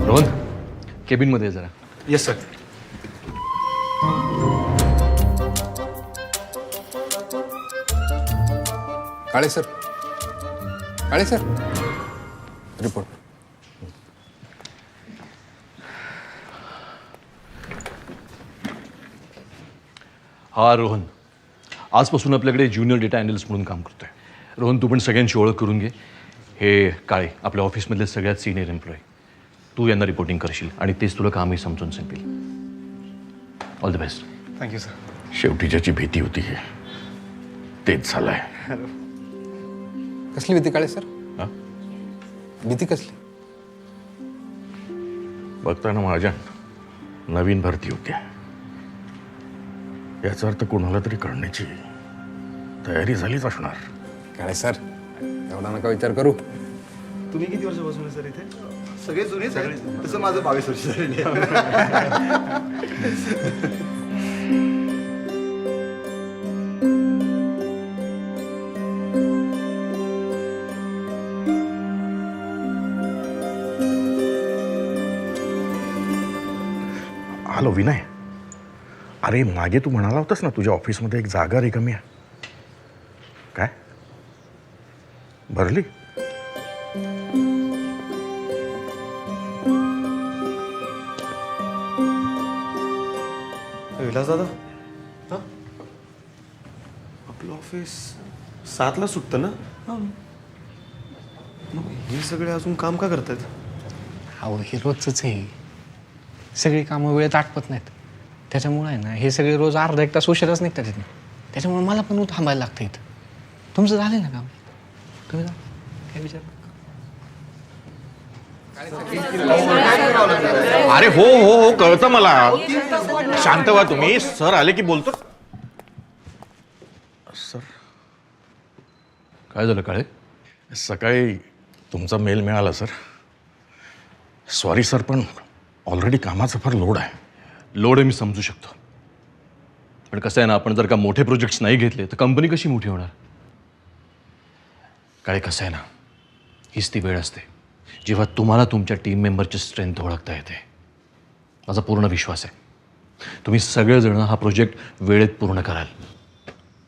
Rohan, cabin मध्ये जरा. Yes sir. Kale sir, Kale sir, report. हा रोहन, आजपासून आपल्याकडे ज्युनियर डेटा अॅनालिस्ट म्हणून काम करतोय. रोहन, तू पण सगळ्यांची ओळख करून घे. हे काळे आपल्या ऑफिसमधले सगळ्यात सिनियर एम्प्लॉई. तू यांना रिपोर्टिंग करशील आणि तेच तुला कामही समजून सांगतील. All the best. Thank you sir. शेवटी ज्याची भीती होती तेच झालंय. कसली भीती काळे सर? हा? भीती कसली? बघताना माझ्या नवीन भरती होती. याचा अर्थ कोणाला तरी करण्याची तयारी झालीच असणार. काळे सर, एवढा नका विचार करू. तुम्ही किती वर्षापासून सर इथे? सगळे जुनेच आहेत. तसं माझं 22 वर्ष झालेली आहे. हॅलो विनय, अरे मागे तू म्हणाला होतास ना तुझ्या ऑफिसमध्ये एक जागा रिकामी आहे. काय भरली? विलास दादा, हा? आपलं ऑफिस 7ला सुटतं ना? मग हे सगळे अजून काम का करतात? अहो हे रोजच आहे. सगळी कामं वेळेत आटपत नाहीत. त्याच्यामुळे आहे ना हे सगळे रोज अर्धा एक तास उशिराच निघतात इथनं. त्याच्यामुळे मला पण थांबायला लागतं इथं. तुमचं झालं ना काम? तुम्ही जा, काय विचार? अरे हो हो हो, कळतं मला. शांत व्हा तुम्ही. सर आले की बोलतो. सर, काय झालं काळे? सकाळी तुमचा मेल मिळाला सर. सॉरी सर, पण ऑलरेडी कामाचा फार लोड आहे. लोड मी समजू शकतो, पण कसं आहे ना, आपण जर का मोठे प्रोजेक्ट्स नाही घेतले तर कंपनी कशी मोठी होणार? काय कसं आहे ना, हीच ती वेळ असते जेव्हा तुम्हाला तुमच्या टीम मेंबरची स्ट्रेंथ ओळखता येते. माझा पूर्ण विश्वास आहे तुम्ही सगळेजण हा प्रोजेक्ट वेळेत पूर्ण कराल.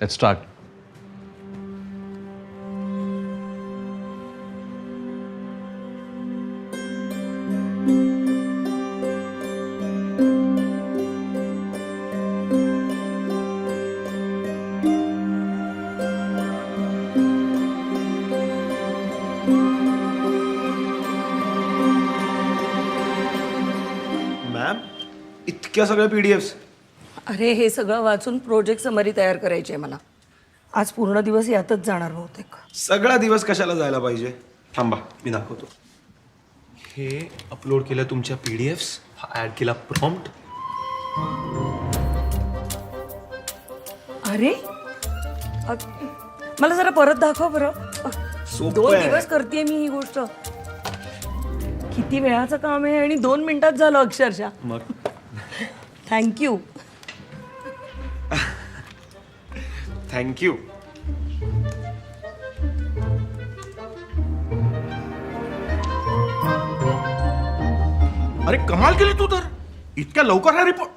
Let's start. मॅम, इतक्या सगळ्या PDFs? अरे हे सगळं वाचून प्रोजेक्ट समरी तयार करायची आहे मला. आज पूर्ण दिवस यातच जाणार बहुतेक. सगळा दिवस कशाला जायला पाहिजे? थांबा, मी दाखवतो. हे अपलोड केलं तुमच्या PDFs, हा ऍड केला प्रॉम्प्ट. अरे मला जरा परत दाखव बरं. सोपं 2 आहे. दिवस करते मी ही गोष्ट. किती वेळाचं काम आहे आणि 2 मिनिटात झालं अक्षरशः. मग थँक्यू. थँक्यू. अरे कमाल केली तू तर. इतक्या लवकर हा रिपोर्ट.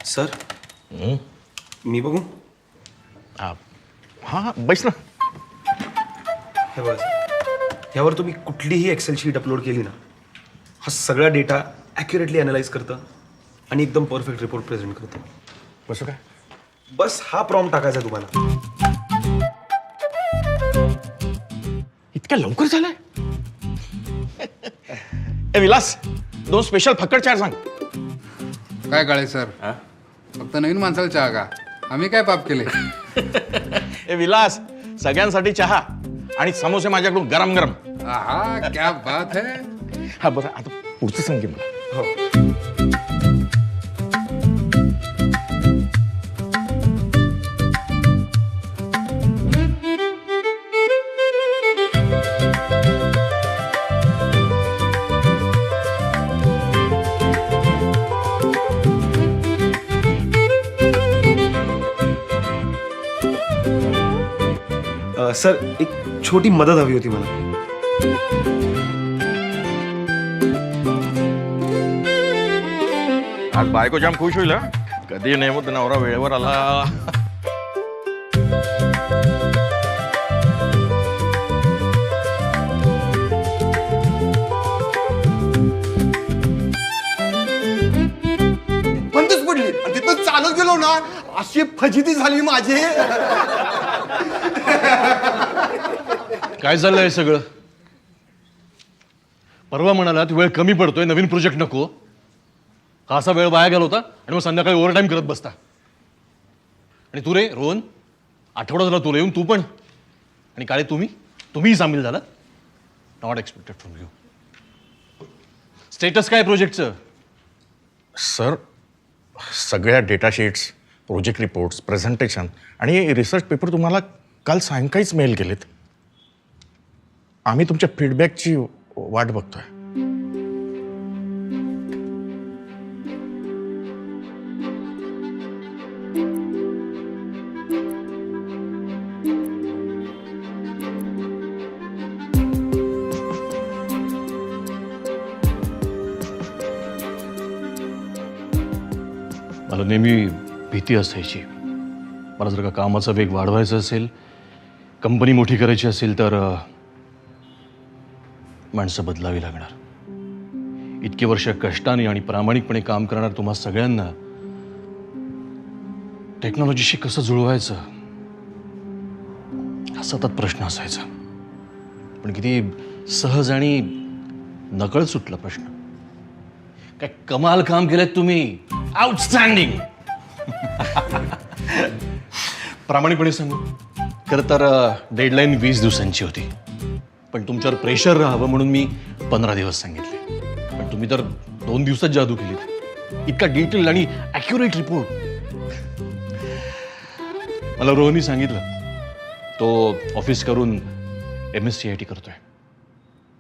सर, मी बघू? हा बैस ना. हे बघा, ह्यावर तुम्ही कुठलीही एक्सेल शीट अपलोड केली ना, हा सगळा डेटा ॲक्युरेटली अनालाइज करतं आणि एकदम परफेक्ट रिपोर्ट प्रेझेंट करतं. कसं काय? बस हा प्रॉम्प्ट टाकायचा आहे तुम्हाला. इतक्या लवकर झालंय? ए विलास, 2 स्पेशल फक्कड चार सांग. काय काळे सर, फक्त नवीन माणसाला चहा का? आम्ही काय पाप केले? ए विलास, सगळ्यांसाठी चहा आणि समोसे माझ्याकडून गरम गरम. आहा क्या बात है. हा बरं, आता पुढचं सांगे मला. हो. सर एक छोटी मदत हवी होती मला. आज बायको जाम खुश होईल हा. कधी नेमत नवरा वेळेवर आला. बंदच पडली आणि तिथं चालत गेलो ना अशी फजिती झाली माझी. काय चाललंय सगळं? परवा म्हणालात वेळ कमी पडतोय, नवीन प्रोजेक्ट नको. हा असा वेळ वाया गेला होता आणि मग संध्याकाळी ओव्हरटाईम करत बसता. आणि तू रे रोहन, आठवडा झाला तुला येऊन, तू पण. आणि काळे तुम्हीही सामील झालात. Not expected from you. Status काय प्रोजेक्टचं? सर, सगळ्या data sheets, project reports, presentation आणि रिसर्च पेपर तुम्हाला काल सायंकाळीच मेल केलेत. आम्ही तुमच्या फीडबॅकची वाट बघतोय. मला नेहमी भीती असायची. मला जर का कामाचा वेग वाढवायचा असेल, कंपनी मोठी करायची असेल तर माणसं बदलावी लागणार. इतकी वर्ष कष्टाने आणि प्रामाणिकपणे काम करणार तुम्हा सगळ्यांना टेक्नॉलॉजीशी कसं जुळवायचं हा सतत प्रश्न असायचा. पण किती सहज आणि नकळत सुटला प्रश्न. काय कमाल काम केलंय तुम्ही. आउटस्टँडिंग. प्रामाणिकपणे सांगू, खरं तर डेडलाईन 20 दिवसांची होती. पण तुमच्यावर प्रेशर राहावं म्हणून मी 15 दिवस सांगितले. पण तुम्ही तर 2 दिवसात जादू केली. इतका डिटेल आणि ॲक्युरेट रिपोर्ट. मला रोहननी सांगितलं, तो ऑफिस करून MSCIT करतोय.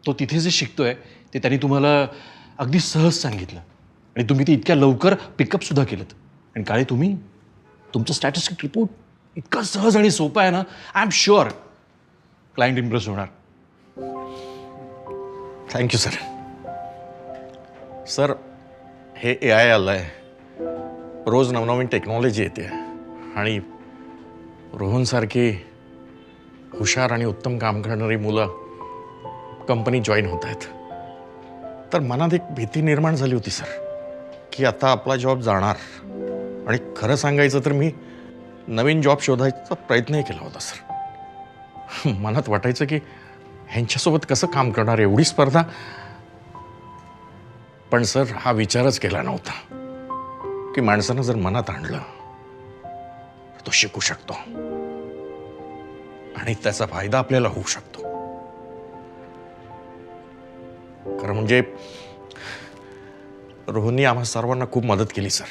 तो तिथे जे शिकतोय ते त्यांनी तुम्हाला अगदी सहज सांगितलं आणि तुम्ही ते इतक्या लवकर पिकअप सुद्धा केलं. आणि काळे तुमचं स्टॅटिस्टिक रिपोर्ट इतका सहज आणि सोपा आहे ना, I am sure client impress होणार. Thank you sir. सर, हे AI आलं आहे. रोज नवनवीन टेक्नॉलॉजी येते आणि रोहनसारखी हुशार आणि उत्तम काम करणारी मुलं कंपनी जॉईन होत आहेत. तर मनात एक भीती निर्माण झाली होती सर, की आता आपला जॉब जाणार. आणि खरं सांगायचं तर मी नवीन जॉब शोधायचा प्रयत्नही केला होता सर. मनात वाटायचं की ह्यांच्यासोबत कसं काम करणार, एवढी स्पर्धा. पण सर, हा विचारच केला नव्हता की माणसानं जर मनात आणलं तर तो शिकू शकतो आणि त्याचा फायदा आपल्याला होऊ शकतो. खरं म्हणजे रोहननी आम्हा सर्वांना खूप मदत केली सर.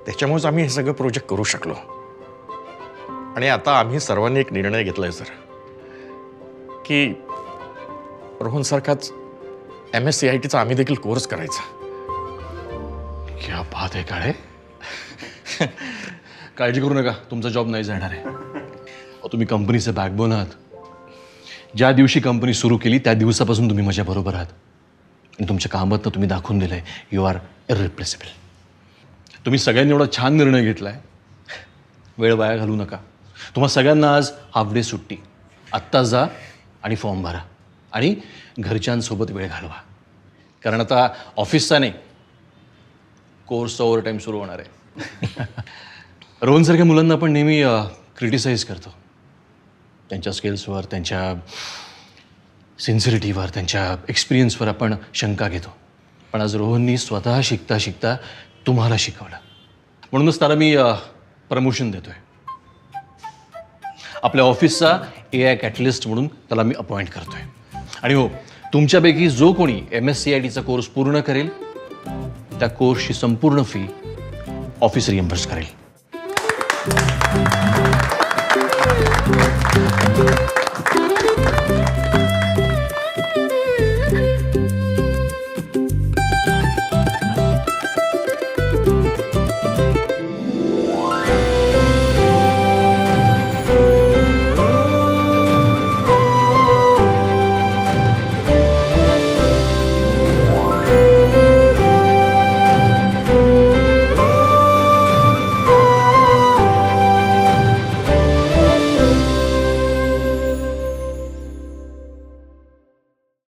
त्याच्यामुळेच आम्ही हे सगळं प्रोजेक्ट करू शकलो. आणि आता आम्ही सर्वांनी एक निर्णय घेतलाय सर की रोहनसारखाच MSCITचा आम्ही देखील कोर्स करायचा. क्या बात आहे काळे. काळजी करू नका, तुमचा जॉब नाही जाणार आहे. तुम्ही कंपनीचे बॅकबोन आहात. ज्या दिवशी कंपनी सुरू केली त्या दिवसापासून तुम्ही माझ्याबरोबर आहात. आणि तुमच्या कामातनं तुम्ही दाखवून दिलंय यू आर इररिप्लेसेबल. तुम्ही सगळ्यांनी एवढा छान निर्णय घेतलाय. वेळ वाया घालू नका. तुम्हा सगळ्यांना आज हाफ डे सुट्टी. आत्ता जा आणि फॉर्म भरा आणि घरच्यांसोबत वेळ घालवा. कारण आता ऑफिसचा नाही, कोर्सचा ओव्हरटाईम सुरू होणार आहे. रोहनसारख्या मुलांना आपण नेहमी क्रिटिसाइज करतो. त्यांच्या स्किल्सवर, त्यांच्या सिन्सिरिटीवर, त्यांच्या एक्सपिरियन्सवर आपण शंका घेतो. पण आज रोहननी स्वतः शिकता शिकता तुम्हाला शिकवलं. म्हणूनच त्याला मी प्रमोशन देतोय. आपल्या ऑफिसचा AI कॅटलिस्ट म्हणून त्याला मी अपॉइंट करतोय. आणि हो, तुमच्यापैकी जो कोणी MSCITचा कोर्स पूर्ण करेल त्या कोर्सची संपूर्ण फी ऑफिस रिएम्बर्स करेल.